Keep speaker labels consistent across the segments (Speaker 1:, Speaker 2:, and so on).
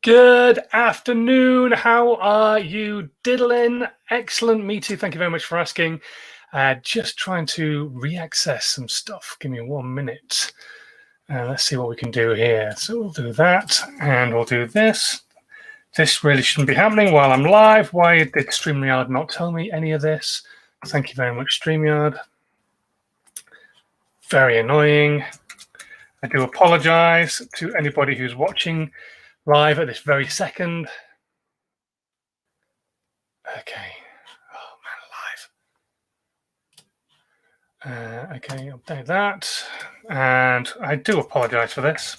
Speaker 1: Good afternoon. How are you diddling? Excellent. Me too. Thank you very much for asking. Just trying to re-access some stuff. Give me 1 minute. Let's see what we can do here. So we'll do that and we'll do this. This really shouldn't be happening while I'm live. Why did StreamYard not tell me any of this? Thank you very much, StreamYard. Very annoying. I do apologize to anybody who's watching live at this very second. Okay. Oh man, live. Okay, update that. And I do apologize for this.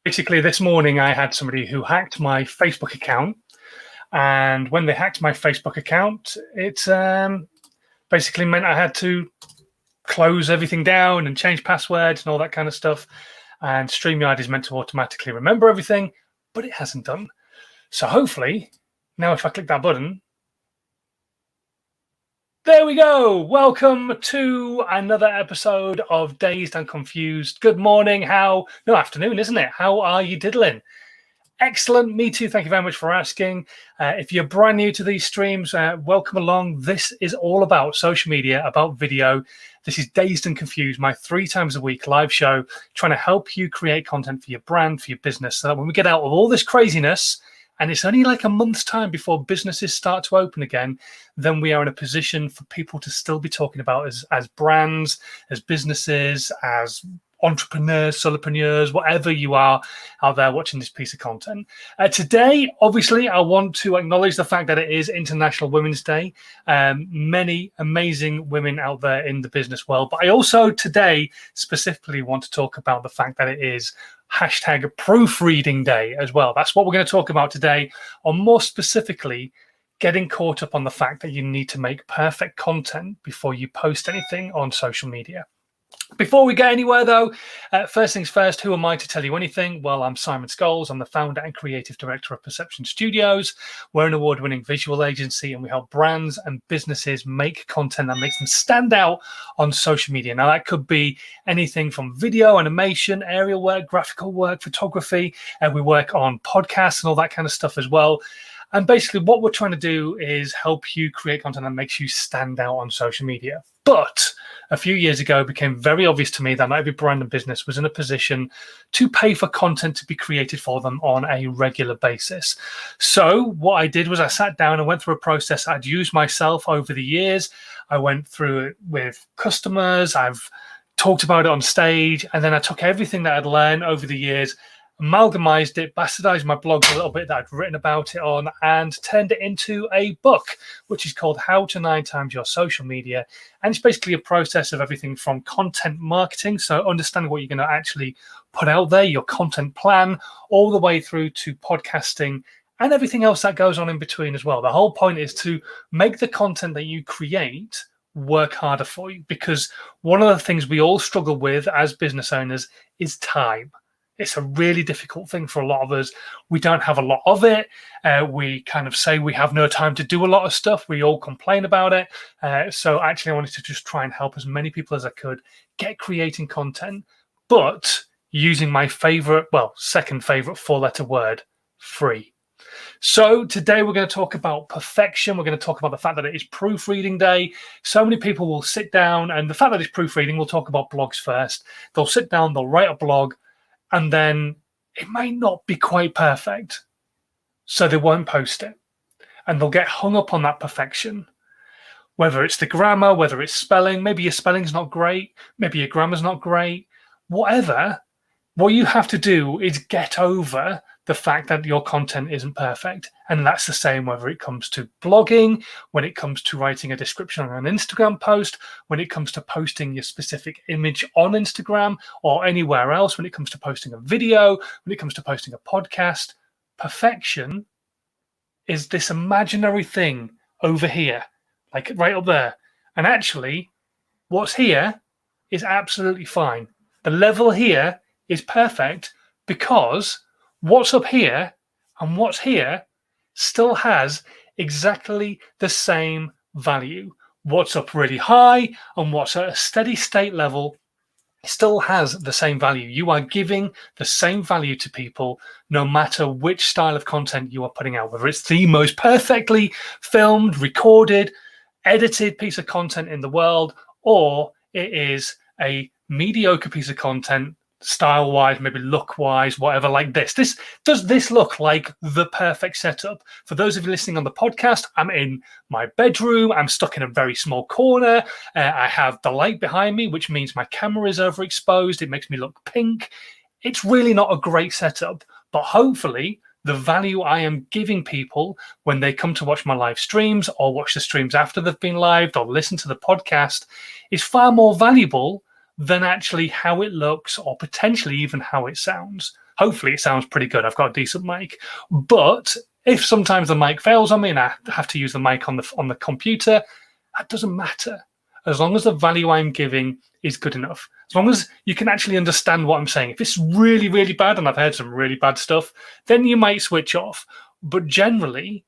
Speaker 1: Basically, this morning I had somebody who hacked my Facebook account. And when they hacked my Facebook account, it basically meant I had to close everything down and change passwords and all that kind of stuff. And StreamYard is meant to automatically remember everything, but it hasn't done. So hopefully, now if I click that button, there we go. Welcome to another episode of Dazed and Confused. Good morning. Afternoon, isn't it? How are you diddling? Excellent. Me too. Thank you very much for asking. If you're brand new to these streams, welcome along. This is all about social media, about video. This is Dazed and Confused, my 3 times a week live show, trying to help you create content for your brand, for your business, so that when we get out of all this craziness, and it's only like a month's time before businesses start to open again, then we are in a position for people to still be talking about as brands, as businesses, as entrepreneurs, solopreneurs, whatever you are out there watching this piece of content. Today, obviously, I want to acknowledge the fact that it is International Women's Day. Many amazing women out there in the business world. But I also today specifically want to talk about the fact that it is hashtag proofreading day as well. That's what we're going to talk about today, or more specifically, getting caught up on the fact that you need to make perfect content before you post anything on social media. Before we get anywhere, though, first things first, who am I to tell you anything? Well, I'm Simon Scholes. I'm the founder and creative director of Perception Studios. We're an award-winning visual agency, and we help brands and businesses make content that makes them stand out on social media. Now, that could be anything from video, animation, aerial work, graphical work, photography. We work on podcasts and all that kind of stuff as well. And basically, what we're trying to do is help you create content that makes you stand out on social media. But a few years ago, it became very obvious to me that not every brand and business was in a position to pay for content to be created for them on a regular basis. So what I did was I sat down and went through a process I'd used myself over the years. I went through it with customers. I've talked about it on stage. And then I took everything that I'd learned over the years, amalgamized it, bastardized my blog a little bit that I'd written about it on, and turned it into a book, which is called How to 9 Times Your Social Media. And it's basically a process of everything from content marketing, so understanding what you're going to actually put out there, your content plan, all the way through to podcasting and everything else that goes on in between as well. The whole point is to make the content that you create work harder for you, because one of the things we all struggle with as business owners is time. It's a really difficult thing for a lot of us. We don't have a lot of it. We kind of say we have no time to do a lot of stuff. We all complain about it. So actually, I wanted to just try and help as many people as I could get creating content, but using my second favorite 4-letter word, free. So today we're going to talk about perfection. We're going to talk about the fact that it is proofreading day. So many people will sit down, and the fact that it's proofreading, we'll talk about blogs first. They'll sit down, they'll write a blog, and then it might not be quite perfect, so they won't post it. And they'll get hung up on that perfection, whether it's the grammar, whether it's spelling. Maybe your spelling's not great. Maybe your grammar's not great. Whatever, what you have to do is get over the fact that your content isn't perfect. And that's the same whether it comes to blogging, when it comes to writing a description on an Instagram post, when it comes to posting your specific image on Instagram or anywhere else, when it comes to posting a video, when it comes to posting a podcast. Perfection is this imaginary thing over here, like right up there. And actually, what's here is absolutely fine. The level here is perfect because what's up here and what's here still has exactly the same value. What's up really high and what's at a steady state level still has the same value. You are giving the same value to people no matter which style of content you are putting out, whether it's the most perfectly filmed, recorded, edited piece of content in the world, or it is a mediocre piece of content, style-wise, maybe look-wise, whatever, like this. Does this look like the perfect setup? For those of you listening on the podcast, I'm in my bedroom. I'm stuck in a very small corner. I have the light behind me, which means my camera is overexposed. It makes me look pink. It's really not a great setup, but hopefully the value I am giving people when they come to watch my live streams or watch the streams after they've been live or listen to the podcast is far more valuable than actually how it looks or potentially even how it sounds. Hopefully it sounds pretty good. I've got a decent mic. But if sometimes the mic fails on me and I have to use the mic on the computer, that doesn't matter. As long as the value I'm giving is good enough. As long as you can actually understand what I'm saying. If it's really, really bad, and I've heard some really bad stuff, then you might switch off. But generally,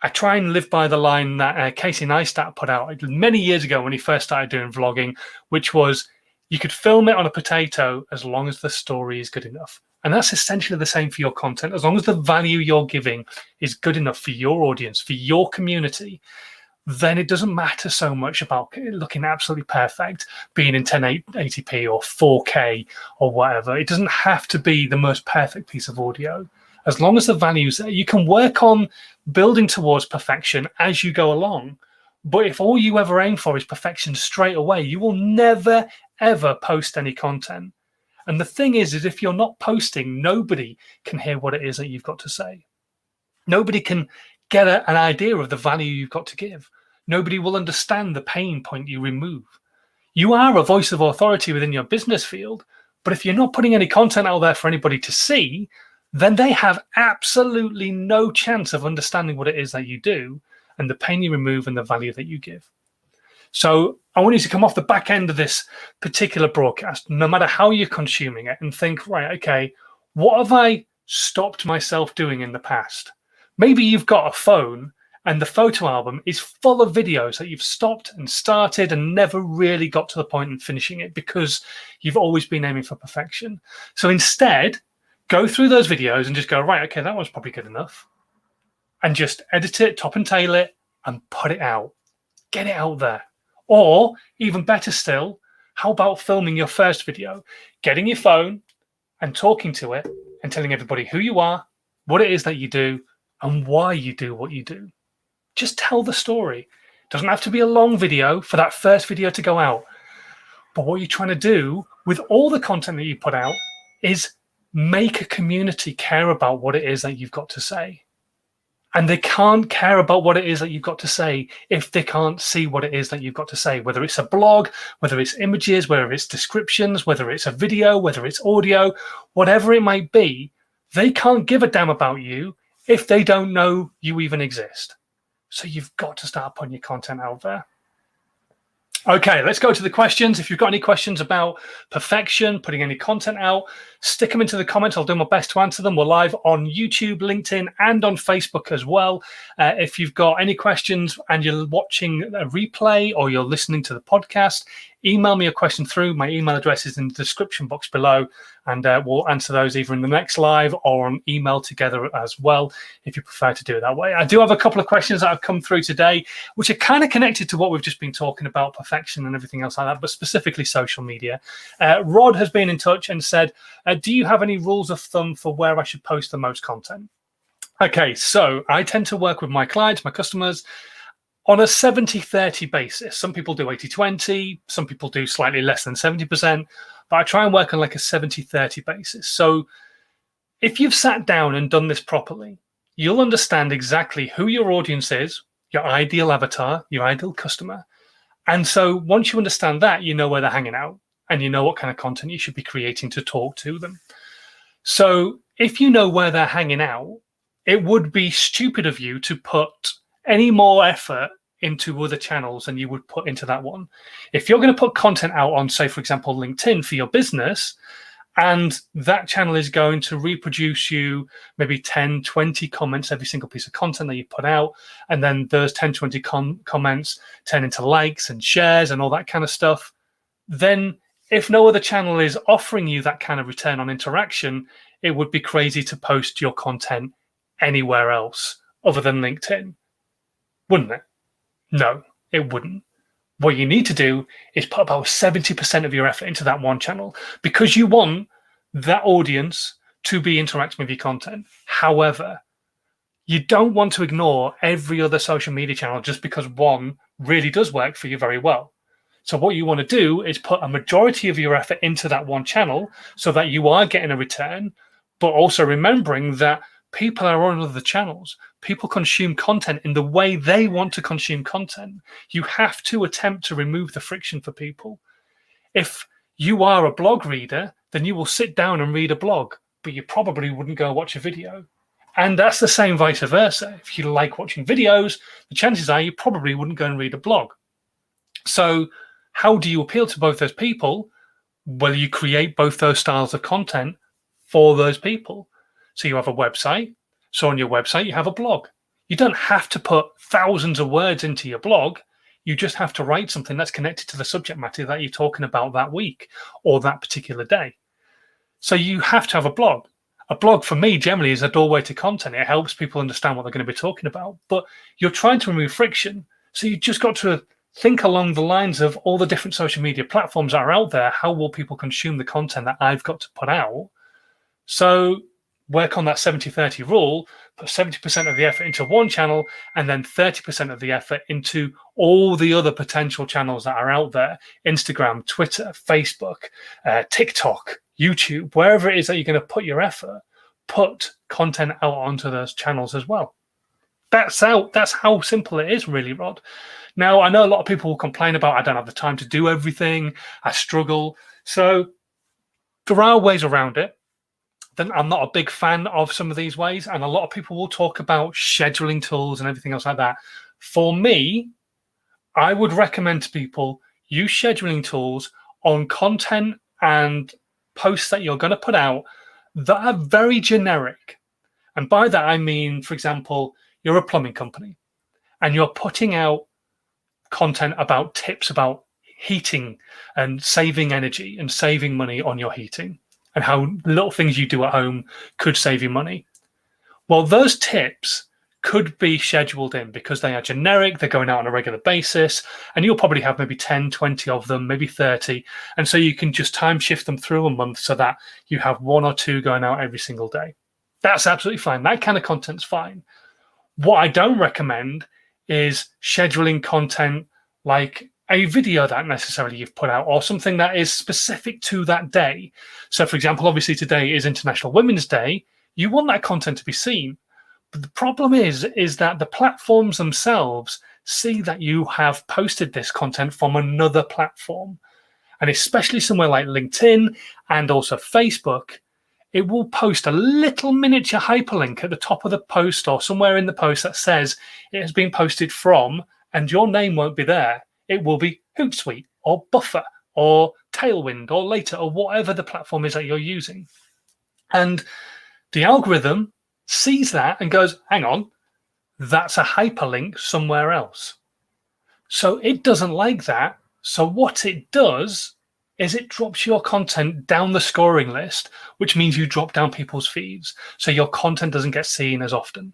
Speaker 1: I try and live by the line that Casey Neistat put out many years ago when he first started doing vlogging, which was, you could film it on a potato as long as the story is good enough. And that's essentially the same for your content. As long as the value you're giving is good enough for your audience, for your community, then it doesn't matter so much about looking absolutely perfect, being in 1080p or 4K or whatever. It doesn't have to be the most perfect piece of audio. As long as the value's there, you can work on building towards perfection as you go along. But if all you ever aim for is perfection straight away, you will never, ever post any content. And the thing is if you're not posting, nobody can hear what it is that you've got to say. Nobody can get an idea of the value you've got to give. Nobody will understand the pain point you remove. You are a voice of authority within your business field, but if you're not putting any content out there for anybody to see, then they have absolutely no chance of understanding what it is that you do and the pain you remove and the value that you give. So I want you to come off the back end of this particular broadcast, no matter how you're consuming it, and think, right, okay, what have I stopped myself doing in the past? Maybe you've got a phone and the photo album is full of videos that you've stopped and started and never really got to the point in finishing it because you've always been aiming for perfection. So instead, go through those videos and just go, right, okay, that one's probably good enough. And just edit it, top and tail it, and put it out. Get it out there. Or even better still, how about filming your first video, getting your phone and talking to it and telling everybody who you are, what it is that you do, and why you do what you do. Just tell the story. It doesn't have to be a long video for that first video to go out. But what you're trying to do with all the content that you put out is make a community care about what it is that you've got to say. And they can't care about what it is that you've got to say if they can't see what it is that you've got to say, whether it's a blog, whether it's images, whether it's descriptions, whether it's a video, whether it's audio, whatever it might be. They can't give a damn about you if they don't know you even exist. So you've got to start putting your content out there. Okay, let's go to the questions. If you've got any questions about perfection, putting any content out, stick them into the comments. I'll do my best to answer them. We're live on YouTube, LinkedIn, and on Facebook as well. If you've got any questions and you're watching a replay or you're listening to the podcast, email me a question through. My email address is in the description box below, and we'll answer those either in the next live or on email together as well, if you prefer to do it that way. I do have a couple of questions that have come through today, which are kind of connected to what we've just been talking about, perfection and everything else like that, but specifically social media. Rod has been in touch and said, do you have any rules of thumb for where I should post the most content? Okay, so I tend to work with my clients, my customers, on a 70-30 basis. Some people do 80-20, some people do slightly less than 70%, but I try and work on like a 70-30 basis. So if you've sat down and done this properly, you'll understand exactly who your audience is, your ideal avatar, your ideal customer. And so once you understand that, you know where they're hanging out and you know what kind of content you should be creating to talk to them. So if you know where they're hanging out, it would be stupid of you to put any more effort into other channels than you would put into that one. If you're going to put content out on, say, for example, LinkedIn for your business, and that channel is going to reproduce you maybe 10, 20 comments every single piece of content that you put out, and then those 10, 20 comments turn into likes and shares and all that kind of stuff, then if no other channel is offering you that kind of return on interaction, it would be crazy to post your content anywhere else other than LinkedIn, wouldn't it? No, it wouldn't. What you need to do is put about 70% of your effort into that one channel because you want that audience to be interacting with your content. However, you don't want to ignore every other social media channel just because one really does work for you very well. So what you want to do is put a majority of your effort into that one channel so that you are getting a return, but also remembering that people are on other channels. People consume content in the way they want to consume content. You have to attempt to remove the friction for people. If you are a blog reader, then you will sit down and read a blog, but you probably wouldn't go watch a video. And that's the same vice versa. If you like watching videos, the chances are you probably wouldn't go and read a blog. So how do you appeal to both those people? Well, you create both those styles of content for those people. So you have a website. So on your website, you have a blog. You don't have to put thousands of words into your blog. You just have to write something that's connected to the subject matter that you're talking about that week or that particular day. So you have to have a blog. A blog for me generally is a doorway to content. It helps people understand what they're going to be talking about, but you're trying to remove friction. So you just got to think along the lines of all the different social media platforms that are out there. How will people consume the content that I've got to put out? So work on that 70-30 rule, put 70% of the effort into one channel and then 30% of the effort into all the other potential channels that are out there: Instagram, Twitter, Facebook, TikTok, YouTube, wherever it is that you're going to put your effort, put content out onto those channels as well. That's how simple it is, really, Rod. Now, I know a lot of people will complain about, I don't have the time to do everything, I struggle. So there are ways around it. Then I'm not a big fan of some of these ways, and a lot of people will talk about scheduling tools and everything else like that. For me, I would recommend to people use scheduling tools on content and posts that you're going to put out that are very generic. And by that, I mean, for example, you're a plumbing company and you're putting out content about tips about heating and saving energy and saving money on your heating and how little things you do at home could save you money. Well, those tips could be scheduled in because they are generic, they're going out on a regular basis, and you'll probably have maybe 10, 20 of them, maybe 30. And so you can just time shift them through a month so that you have one or two going out every single day. That's absolutely fine. That kind of content's fine. What I don't recommend is scheduling content like a video that necessarily you've put out or something that is specific to that day. So, for example, obviously today is International Women's Day. You want that content to be seen. But the problem is that the platforms themselves see that you have posted this content from another platform. And especially somewhere like LinkedIn and also Facebook, it will post a little miniature hyperlink at the top of the post or somewhere in the post that says it has been posted from, and your name won't be there. It will be Hootsuite or Buffer or Tailwind or Later or whatever the platform is that you're using. And the algorithm sees that and goes, hang on, that's a hyperlink somewhere else. So it doesn't like that. So what it does is it drops your content down the scoring list, which means you drop down people's feeds. So your content doesn't get seen as often.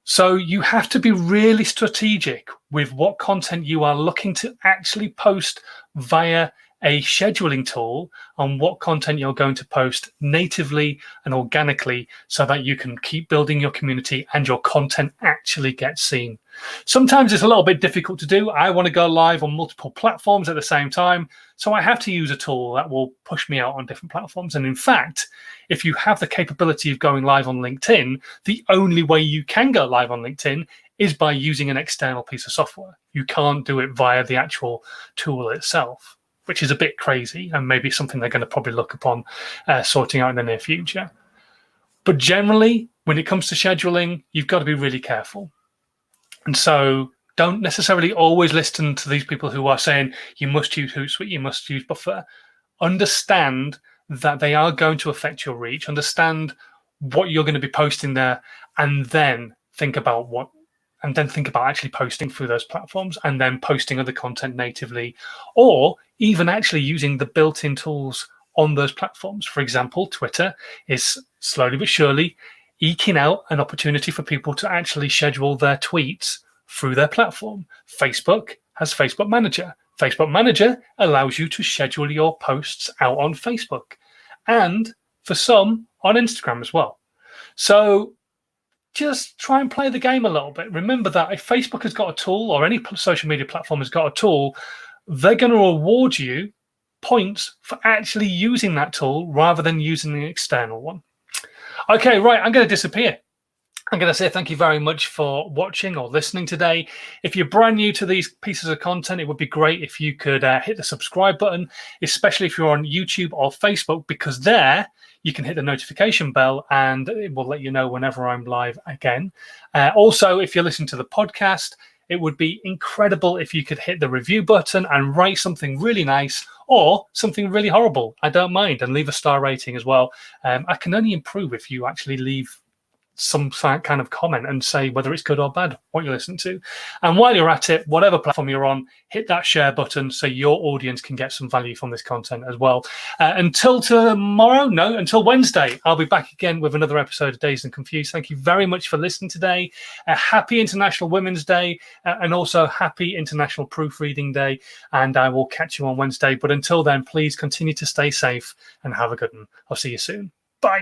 Speaker 1: So you have to be really strategic with what content you are looking to actually post via a scheduling tool on what content you're going to post natively and organically so that you can keep building your community and your content actually gets seen. Sometimes it's a little bit difficult to do. I want to go live on multiple platforms at the same time, so I have to use a tool that will push me out on different platforms. And in fact, if you have the capability of going live on LinkedIn, the only way you can go live on LinkedIn is by using an external piece of software. You can't do it via the actual tool itself, which is a bit crazy and maybe something they're going to probably look upon sorting out in the near future. But generally, when it comes to scheduling, you've got to be really careful. And so don't necessarily always listen to these people who are saying you must use Hootsuite, you must use Buffer. Understand that they are going to affect your reach. Understand what you're going to be posting there, and then think about what and then think about actually posting through those platforms and then posting other content natively, or even actually using the built-in tools on those platforms. For example, Twitter is slowly but surely eking out an opportunity for people to actually schedule their tweets through their platform. Facebook has Facebook Manager. Facebook Manager allows you to schedule your posts out on Facebook, and for some on Instagram as well. So just try and play the game a little bit. Remember that if Facebook has got a tool, or any social media platform has got a tool, they're going to reward you points for actually using that tool rather than using the external one. Okay, right, I'm going to disappear. I'm going to say thank you very much for watching or listening today. If you're brand new to these pieces of content, it would be great if you could hit the subscribe button, especially if you're on YouTube or Facebook, because there you can hit the notification bell and it will let you know whenever I'm live again. Also, if you're listening to the podcast, it would be incredible if you could hit the review button and write something really nice or something really horrible. I don't mind, and leave a star rating as well. I can only improve if you actually leave some kind of comment and say whether it's good or bad, what you listen to. And while you're at it, whatever platform you're on, hit that share button so your audience can get some value from this content as well. Until Wednesday, I'll be back again with another episode of Dazed and Confused. Thank you very much for listening today. Happy International Women's Day, and also happy International Proofreading Day. And I will catch you on Wednesday. But until then, please continue to stay safe and have a good one. I'll see you soon. Bye.